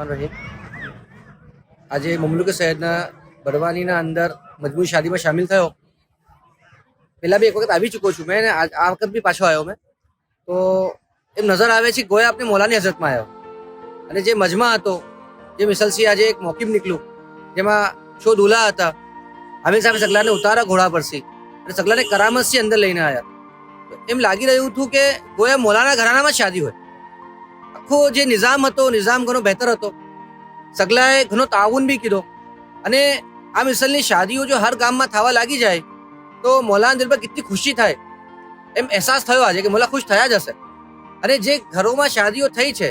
रहीम। आज ममलूक सैयदना बड़वानीना अंदर मजमूई शादी में शामिल थयो। पहला भी एक वक्त આવી ચૂક્યો છું मैं, आज આ વખત બી પાછો આવ્યો मैं। તો એમ નજર આવે છે ગોયા આપણે મૌલાની હઝરતમાં આવ્યો અને જે મજમા હતો, જે મિસલસી આજે એક મોકીમ નીકળ્યું જેમાં શો દુલ્હા હતા, આમિર સાહેબ સગલાને ઉતારા ઘોડા પરથી અને સગલાને કરામતથી અંદર લઈને આવ્યા। એમ લાગી રહ્યું હતું કે ગોયા મૌલાના ઘરાનામાં શાદી હોય। આખો જે નિઝામ હતો, નિઝામ ઘણો બહેતર હતો। સગલાએ ઘણો તાઉન બી કીધો અને આ મિસલની શાદીઓ જો હર ગામમાં થવા લાગી જાય તો મૌલાના દિલ પર કેટલી ખુશી થાય એમ અહેસાસ થયો આજે કે મૌલા ખુશ થયા જ હશે। અને જે ઘરોમાં શાદીઓ થઈ છે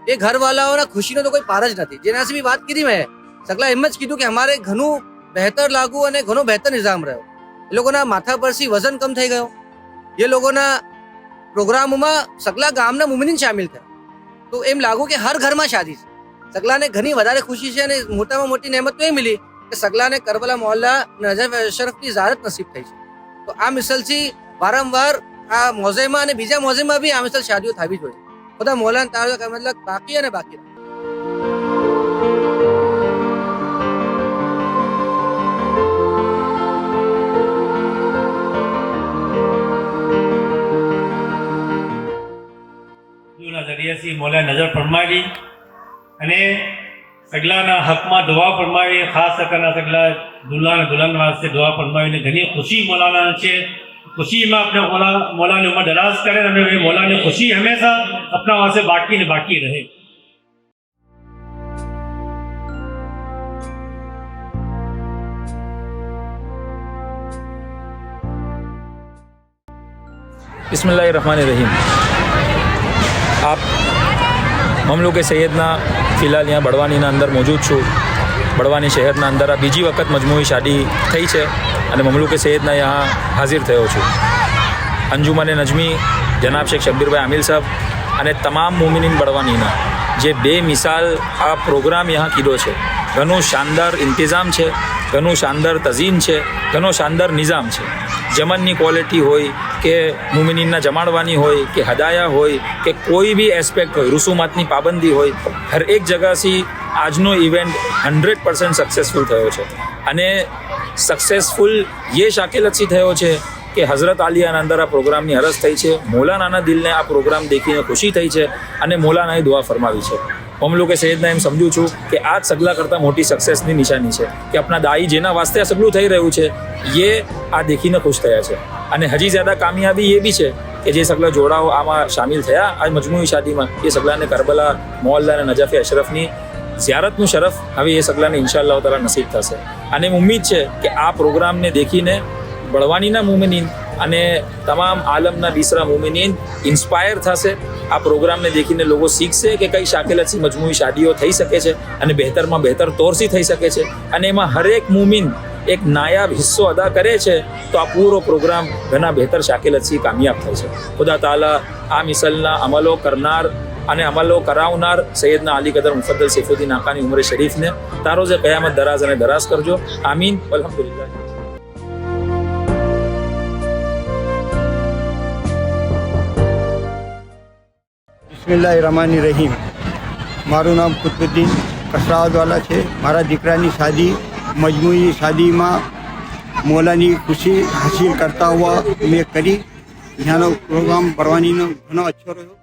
એ ઘરવાલાઓના ખુશીનો તો કોઈ પાર જ નથી। જેનાથી બી વાત કરી મેં, સગલા એમ જ કીધું કે અમારે ઘણું બહેતર લાગુ અને ઘણો બહેતર નિઝામ રહ્યો। એ લોકોના માથા પરથી વજન કમ થઈ ગયો। એ લોકોના પ્રોગ્રામોમાં સગલા ગામના મુમિનીન શામિલ થયા તો એમ લાગુ કે હર ઘરમાં શાદી છે। સગલાને ઘણી વધારે ખુશી છે અને મોટામાં મોટી નહેમત તો એ મિલી કે સગલાને કરબલા મોહલ્લા નજફ અશરફની ઝારત નસીબ થઈ છે। તો આ મિસલથી વારંવાર આ મોઝેમાં અને બીજા મોઝેમાં બી આ મિસલ શાદીઓ થવી જોઈએ। ખુદા મૌલાના તારા મતલબ બાકી અને બાકી। નજરિયાથી મૌલા નજર ફરમાવી અને સગલાના હકમાં દુઆ ફરમાવી। ખાસ કરીને સગલા દુલ્હા અને દુલ્હન વાસ્તે દુઆ ફરમાવીને ઘણી ખુશી મૌલાના છે। खुशीમાં આપણે મૌલાની ઉંમર દરાજ કરે અને મૌલાની ખુશી હંમેશા આપણા વાસ્તે બાકી ને બાકી રહે। बिस्मिल्लाहिर्रहमानिर्रहीम। आप ममलूक सैयदना फिलहाल यहाँ बड़वानीना अंदर मौजूद छूँ। बड़वानी शहरना अंदर आ बीजी वक्त मजमूई शादी थई है અને મમલૂક સૈયદના यहाँ હાજર થયો છું। અંજુમને નજમી જનાબ શેખ શબ્બીરભાઈ આમિલ સાહેબ અને તમામ મોમિનીન બળવાનીના જે બેમિસાલ આ પ્રોગ્રામ यहाँ કીધો છે, ઘણું શાનદાર ઇંતજામ છે, ઘણું શાનદાર તઝીન છે, ઘણો શાનદાર નિઝામ છે। જમનની ક્વોલિટી હોય કે મોમિનીનના જમાડવાની હોય કે હદાયા હોય કે કોઈ બી એસ્પેક્ટ હોય, રસુમાતની પાબંદી હોય, હર એક જગાથી આજનો ઇવેન્ટ 100% સક્સેસફુલ થયો છે। અને સક્સેસફુલ ये શાકિલતથી થયો છે કે હઝરત આલિયાના અંદર આ પ્રોગ્રામની હરસ થઈ છે। મૌલાનાના દિલને આ પ્રોગ્રામ દેખીને ખુશી થઈ છે અને મૌલાનાએ દુઆ ફરમાવી છે। મમલૂકે સૈયદના એમ સમજું છું કે આ સગલા કરતાં મોટી સક્સેસની નિશાની છે કે આપણા દાઈ જેના વાસ્તે આ સગલું થઈ રહ્યું છે એ આ દેખીને ખુશ થયા છે। અને હજી જ્યાદા કામયાબી એ બી છે કે જે સગલા જોડાઓ આમાં શામિલ થયા આ મજમૂઈ શાદીમાં, એ સગલાને કરબલા મોહલ્લા અને નજાફે અશરફની ઝિયારતનું શરફ હવે એ સગલાને ઇન્શાઅલ્લાહ તાલા નસીબ થશે। અને ઉમ્મીદ છે કે આ પ્રોગ્રામને દેખીને બળવાનીના મુમિનીન અને તમામ આલમના બીસરા મુમિનીન ઇન્સ્પાયર થશે। આ પ્રોગ્રામને દેખીને લોકો શીખશે કે કઈ શાકિલતથી મજમૂઈ શાદીઓ થઈ શકે છે અને બહેતરમાં બહેતર તોરથી થઈ શકે છે અને એમાં હરેક મુમિન એક નાયાબ હિસ્સો અદા કરે છે તો આ પૂરો પ્રોગ્રામ ઘણા બહેતર શાકિલતથી કામયાબ થાય છે। ખુદા તાલા આ મિસલના અમલો કરનાર અને અમલો કરાવનાર સૈયદના અલી કદર મુફદ્દલ સૈફુદ્દીન આકાની ઉમરે શરીફને તારોઝે કયામત દરાજ અને દરાજ કરજો। આમીન અલ્હમ્દુલિલ્લાહ। બિસ્મિલ્લાહિર્રહમાનિર્રહીમ। મારું નામ કુતુબુદ્દીન કસરાવતવાલા છે। મારા દીકરાની શાદી મજમૂઈ શાદીમાં મૌલાની ખુશી હાસિલ કરતા હુआ મેં કરી। ત્યાંનો પ્રોગ્રામ બળવાનીનો ઘણો અચ્છો રહ્યો।